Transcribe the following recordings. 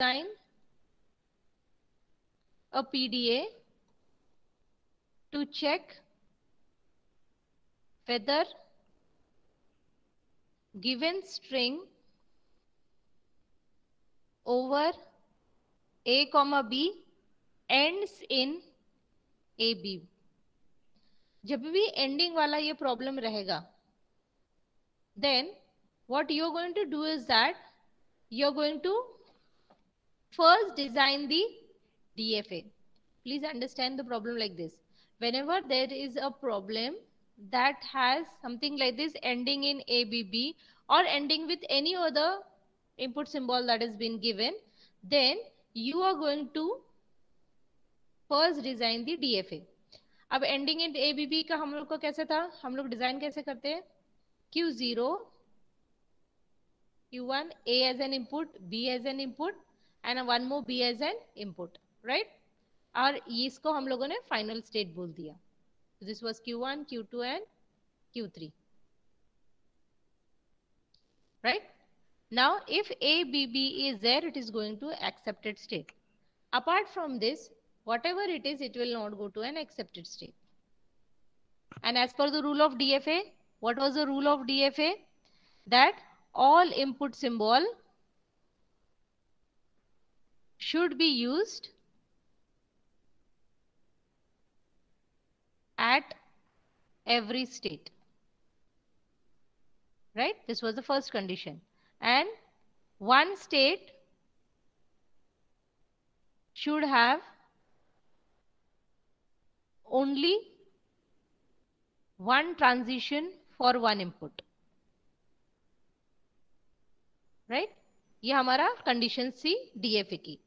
design a PDA to check whether given string over a comma b ends in ab. जब भी ending वाला ये problem रहेगा, then what you're going to do is that you're going to first design the DFA. Please understand the problem like this. Whenever there is a problem that has something like this ending in ABB or ending with any other input symbol that has been given, then you are going to first design the DFA. अब ending in ABB का हम लोग को कैसे था, हम लोग design कैसे करते हैं, Q0, Q1, A as an input, B as an input and one more B as an input, right? और इसको हम लोगों ने फाइनल स्टेट बोल दिया. This was Q1, Q2 and Q3, right? Now if ABB is there, it is going to accepted state. Apart from this, whatever it is, it will not go to an accepted state. And as per the rule of DFA, what was the rule of DFA? That all input symbol should be used at every state, right? This was the first condition. And one state should have only one transition for one input, right? ये हमारा condition सी DFA की.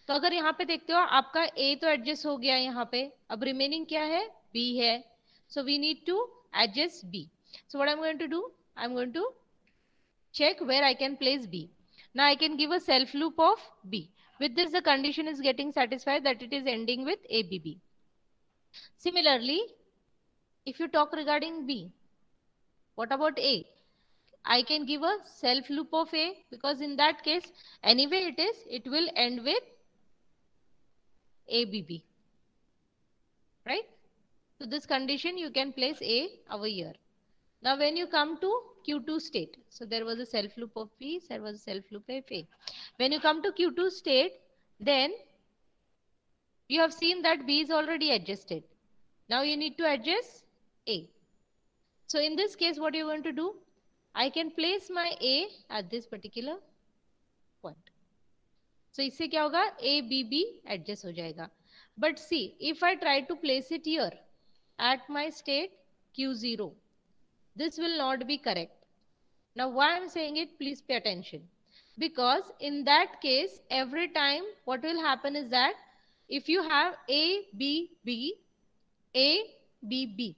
तो अगर यहाँ पे देखते हो आपका A तो एडजस्ट हो गया यहाँ पे, अब रिमेनिंग क्या है, B है. So we need to adjust B. So what I'm going to do, I'm going to check where I can place B. Now I can give a self loop of B. With this the condition is getting satisfied that it is ending with ABB. Similarly, if you talk regarding B, what about A? I can give a self loop of A because in that case anyway it will end with ABB, right? So this condition you can place A over here. Now when you come to Q2 state, so there was a self loop of B, there was a self loop of A. When you come to Q2 state, then you have seen that B is already adjusted. Now you need to adjust A. So in this case what you're going to do, I can place my A at this particular point. So इससे क्या होगा, ABB adjust हो जाएगा. But see, if I try to place it here at my state Q0, this will not be correct. Now why I'm saying it, please pay attention. Because in that case, every time what will happen is that if you have ABB, ABB,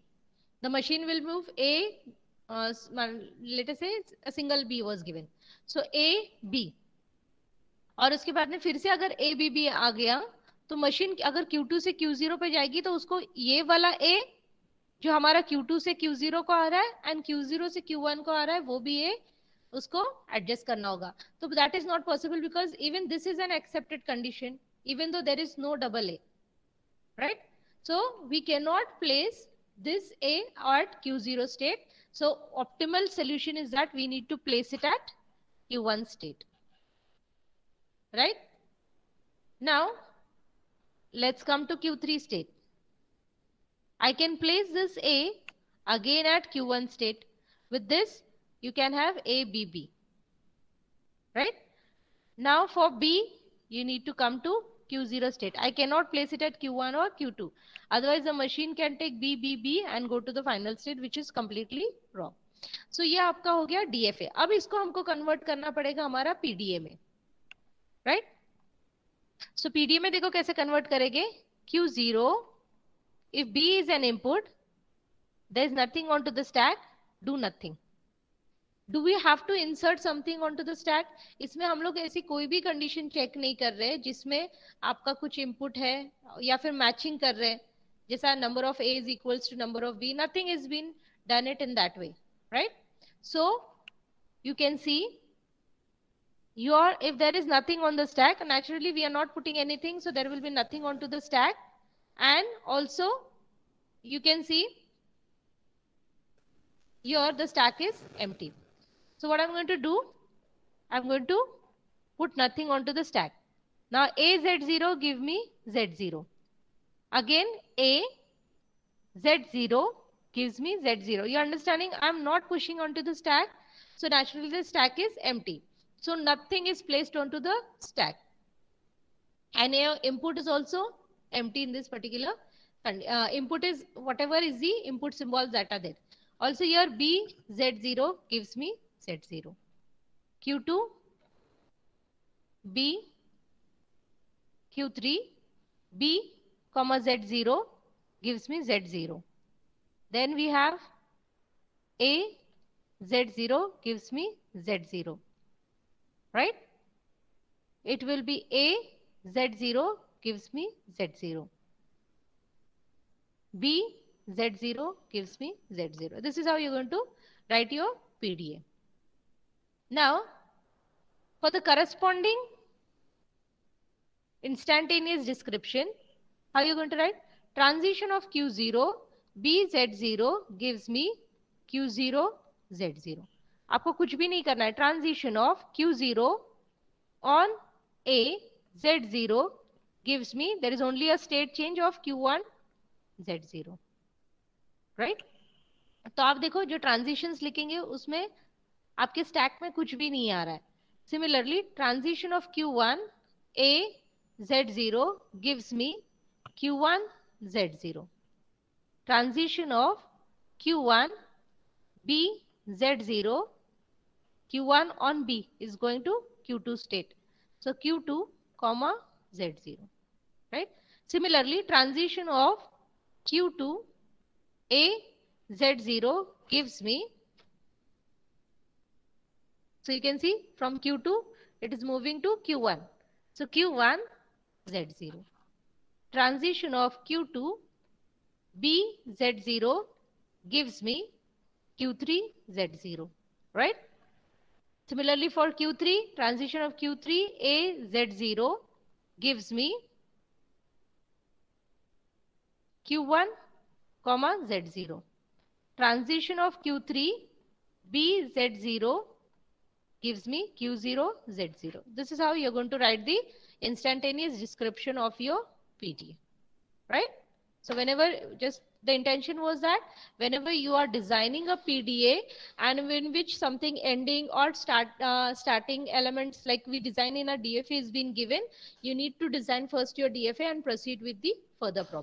the machine will move A, let us say a single B was given. So AB, और उसके बाद में फिर से अगर ABB आ गया तो machine अगर Q2 से Q0 पे जाएगी तो उसको ये वाला A जो हमारा Q2 से Q0 को आ रहा है एंड Q0 से Q1 को आ रहा है वो भी A उसको एडजस्ट करना होगा. तो that is not possible because even this is an accepted condition even though there is no double A, right? So we cannot place this A at Q0 state. So optimal solution is that we need to place it at Q1 state, right? Now let's come to Q3 state. I can place this A again at Q1 state. With this you can have ABB, right? Now for B you need to come to Q0 state. I cannot place it at Q1 or Q2. Otherwise the machine can take B and go to the final state, which is completely wrong. So ये आपका हो गया DFA. अब इसको हमको convert करना पड़ेगा हमारा PDA में, right? So PDA में देखो कैसे convert करेंगे. Q0, if B is an input, there is nothing onto the stack, do nothing. Do we have to insert something onto the stack? इसमें हम लोग ऐसी कोई भी कंडीशन चेक नहीं कर रहे जिसमें आपका कुछ इनपुट है या फिर मैचिंग कर रहे जैसा number of A is equals to number of B. Nothing has been done it in that way, right? So you can see if there is nothing on the stack, naturally we are not putting anything, so there will be nothing onto the stack. And also you can see here the stack is empty. So what I'm going to do, I'm going to put nothing onto the stack. Now a z0 give me z0. Again a z0 gives me z0. You're understanding? I'm not pushing onto the stack, so naturally the stack is empty. So nothing is placed onto the stack. And your input is also empty in this particular input is whatever is the input symbols that are there. Also here b z0 gives me z0. Q2 b Q3 b comma z0 gives me z0. Then we have a z0 gives me z0, right? It will be a z0 gives me z0. b z0 gives me z0. This is how you're going to write your PDA. Now for the corresponding instantaneous description, how are you going to write? Transition of Q0 BZ0 gives me Q0 Z0. आपको कुछ भी नहीं करना है. Transition of Q0 on A Z0 gives me, there is only a state change of Q1 Z0, right? तो आप देखो जो transitions लिखेंगे उसमें आपके stack में कुछ भी नहीं आ रहा है. Similarly, transition of Q1 A Z0 gives me Q1 Z0. Transition of Q1 B Z0, Q1 on B is going to Q2 state. So Q2 comma Z0, right? Similarly, transition of Q2 A Z0 gives me, so you can see from Q2 it is moving to Q1. So Q1 Z0. Transition of Q2 B Z0 gives me Q3 Z0, right? Similarly for Q3, transition of Q3 A Z0 gives me Q1 comma Z0. Transition of Q3 B Z0 gives me Q0 Z0. This is how you're going to write the instantaneous description of your PDA, right? So whenever, just the intention was that whenever you are designing a PDA and in which something ending or starting elements like we design in a DFA is been given, you need to design first your DFA and proceed with the further problem.